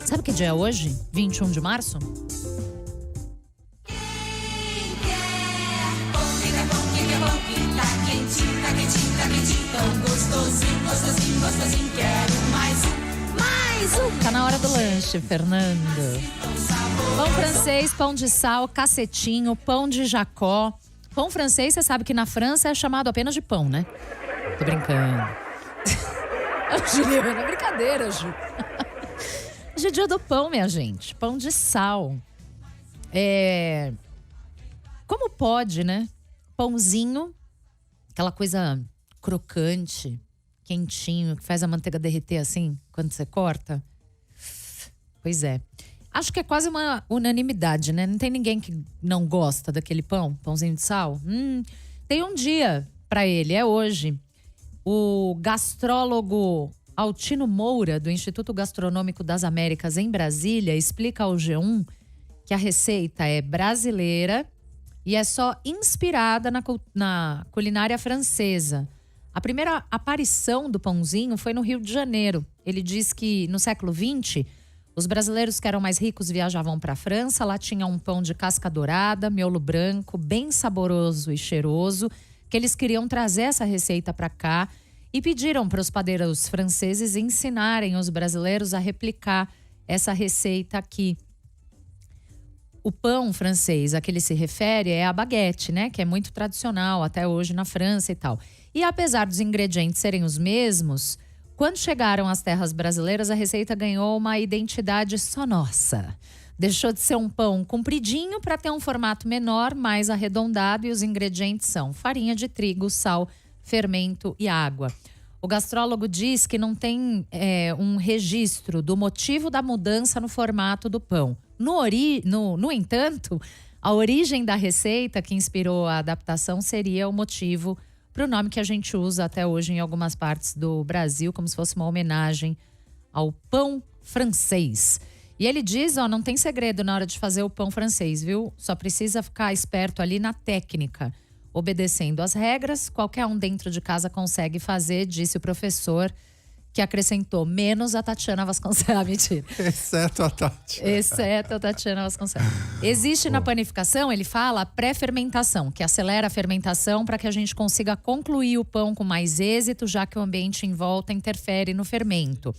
Sabe que dia é hoje? 21 de março? Tá na hora do lanche, Fernando. Pão francês, pão de sal, cacetinho, pão de Jacó. Pão francês, você sabe que na França é chamado apenas de pão, né? Tô brincando. Juliana, brincadeira, Ju. Hoje é dia do pão, minha gente. Pão de sal. Como pode, né? Pãozinho, aquela coisa crocante, quentinho, que faz a manteiga derreter assim, quando você corta. Pois é. Acho que é quase uma unanimidade, né? Não tem ninguém que não gosta daquele pãozinho de sal. Tem um dia pra ele, é hoje. O gastrólogo Altino Moura, do Instituto Gastronômico das Américas em Brasília, explica ao G1 que a receita é brasileira e é só inspirada na culinária francesa. A primeira aparição do pãozinho foi no Rio de Janeiro. Ele diz que no século XX, os brasileiros que eram mais ricos viajavam para a França. Lá tinha um pão de casca dourada, miolo branco, bem saboroso e cheiroso, que eles queriam trazer essa receita para cá e pediram para os padeiros franceses ensinarem os brasileiros a replicar essa receita aqui. O pão francês a que ele se refere é a baguete, né? Que é muito tradicional até hoje na França e tal. E apesar dos ingredientes serem os mesmos, quando chegaram às terras brasileiras, a receita ganhou uma identidade só nossa. Deixou de ser um pão compridinho para ter um formato menor, mais arredondado, e os ingredientes são farinha de trigo, sal, fermento e água. O gastrólogo diz que não tem um registro do motivo da mudança no formato do pão. No entanto, a origem da receita que inspirou a adaptação seria o motivo para o nome que a gente usa até hoje em algumas partes do Brasil, como se fosse uma homenagem ao pão francês. E ele diz, não tem segredo na hora de fazer o pão francês, viu? Só precisa ficar esperto ali na técnica. Obedecendo às regras, qualquer um dentro de casa consegue fazer, disse o professor, que acrescentou menos a Tatiana Vasconcelos. Mentira. Exceto a Tati. Exceto a Tatiana Vasconcelos. Existe na panificação, ele fala, a pré-fermentação, que acelera a fermentação para que a gente consiga concluir o pão com mais êxito, já que o ambiente em volta interfere no fermento.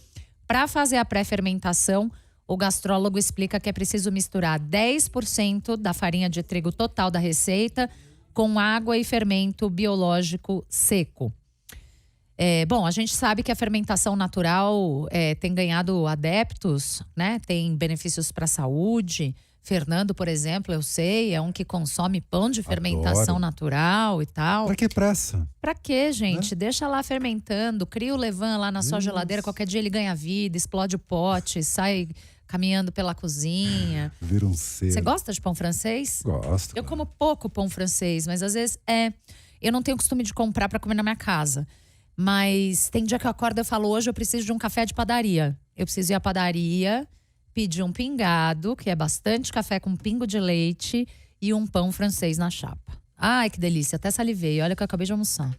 Para fazer a pré-fermentação, o gastrólogo explica que é preciso misturar 10% da farinha de trigo total da receita com água e fermento biológico seco. Bom, a gente sabe que a fermentação natural tem ganhado adeptos, né? Tem benefícios para a saúde. Fernando, por exemplo, eu sei, é um que consome pão de fermentação natural e tal. Pra que pressa? Pra quê, gente? Deixa lá fermentando, cria o levain lá na sua geladeira, qualquer dia ele ganha vida, explode o pote, sai caminhando pela cozinha. Vira um ser. Você gosta de pão francês? Gosto. Eu como pouco pão francês, mas às vezes eu não tenho costume de comprar pra comer na minha casa. Mas tem dia que eu acordo e eu falo, hoje eu preciso de um café de padaria. Eu preciso ir à padaria, pedir um pingado, que é bastante café com pingo de leite e um pão francês na chapa. Ai, que delícia, até salivei. Olha que eu acabei de almoçar.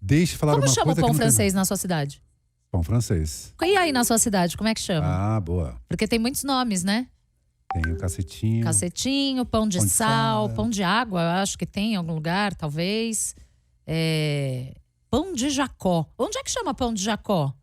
Deixa eu falar uma coisa. Como chama o pão que francês na sua cidade? Pão francês. E aí na sua cidade, como é que chama? Ah, boa. Porque tem muitos nomes, né? Tem o cacetinho. Cacetinho, pão de sal, pão de água, eu acho que tem em algum lugar, talvez. Pão de Jacó. Onde é que chama pão de Jacó?